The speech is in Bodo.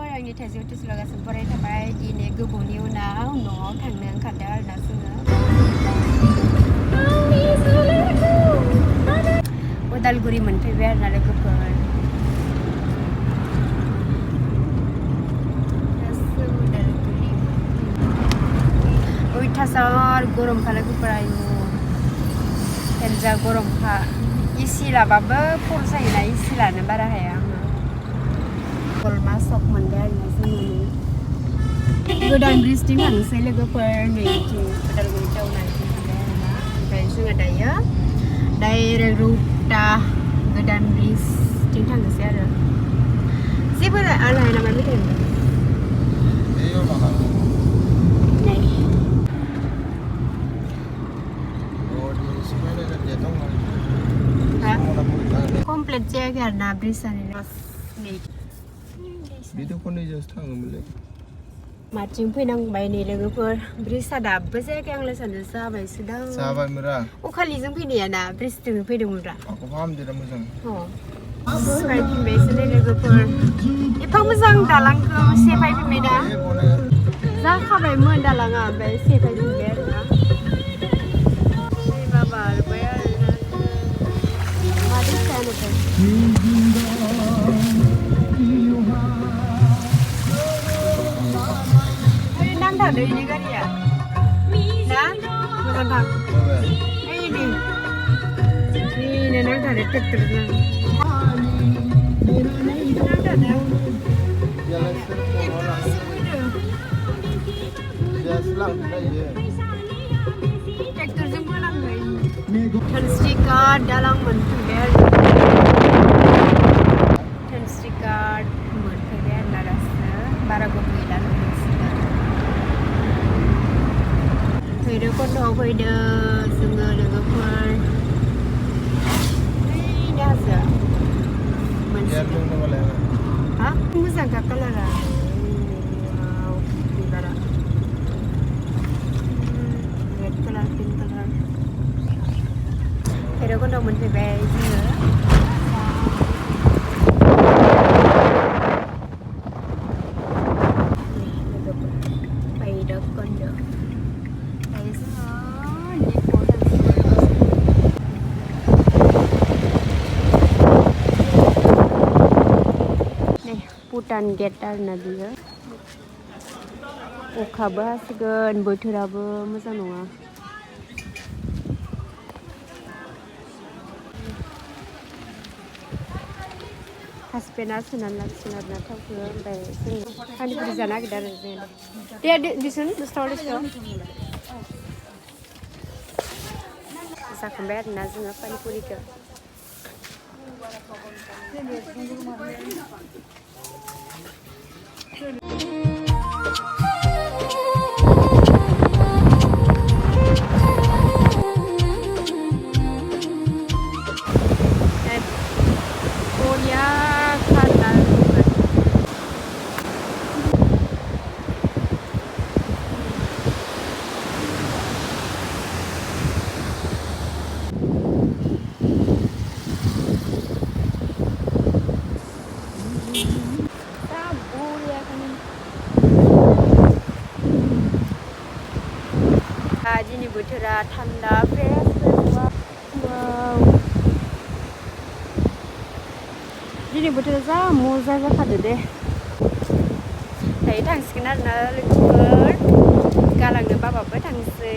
लोगोफोर आंनि थाइजौ टिउसनाव गासिबो फरायनो थाबाय दिनै गोबावनि उनाव न'आव थांनो ओंखारदों आरोना जोङो उदालगुरि मोनफैबाय आरोना लोगोफोर अयथासार गरमखा लोगोफोर आयु हेनजा गरमखा एसि लाबाबो खर जायोना एसि लानो बारा हाया आङो गरमा सक मोनबाय आरोना जोङो गोदान ब्रिजथिं थांनोसै लोगोफोर नैथिं उदालगुरि टाउनाथिं थांबाय आरोना ओमफ्राय जोङो दायो डाइरेक्ट रुटा गोदान ब्रिजथिं थांनोसै आरो जेबो आलाय नामा मेथाइ कमप्लिट जायाखै आरोना ब्रिजआनो माथिं फैनांबाय नै लोगोफोर ब्रिजआ दाबो जायाखै आंलाय सानदों जाबायसो दां जाबायमोनरा अखालिजों फैनाया ना ब्रिजजों फैदोंमोनरा आंखौ फाहामदों मोजां सिफायफिनबायसो नै लोगोफोर एफा मोजां दालांखौ सेफायफिनबाय ना जाखाबायमोन दालाङा ओमफ्राय सेफायफिनबाय आरोना बारबाय आरोना मा दैसायानोथाय नांथारदो इनि गारिया ना मोजां थां ओइनै नांथारदो ट्रेक्टरजों ट्रेक्टरजों बोलाङो धोनस्रिघाट दालां मोनफैबाय आरो धोनस्रिघाट मोनफैबाय आरोना दासो बारा गोबाव गैला मोनसिगोन भैरबकुन्दआव फैदों जोङो लोगोफोर हाजो हा मोजांखा कालारा बिबारा रेड कालार पिंक कालार भैरबकुन्दआव मोनफैबाय जोङो भुटान गेट आरोना बियो अखाबो हासिगोन बोथोराबो मोजां नङा हासबेन्डआ सोनानै लाखिगोन आरोना थावखौ ओमफ्राय जों पानिपुरि जानो नागिरदों आरो जों दे दिसुन जाखांबाय आरोना जोङो पानिपुरिखौ दिनै बोथोरा थान्दा फ्रेस दिनै बोथोरा जा मजा जाखादो दे दायो थांसिगोन आरोना लोगोफोर गालांनो बाबाबो थांसै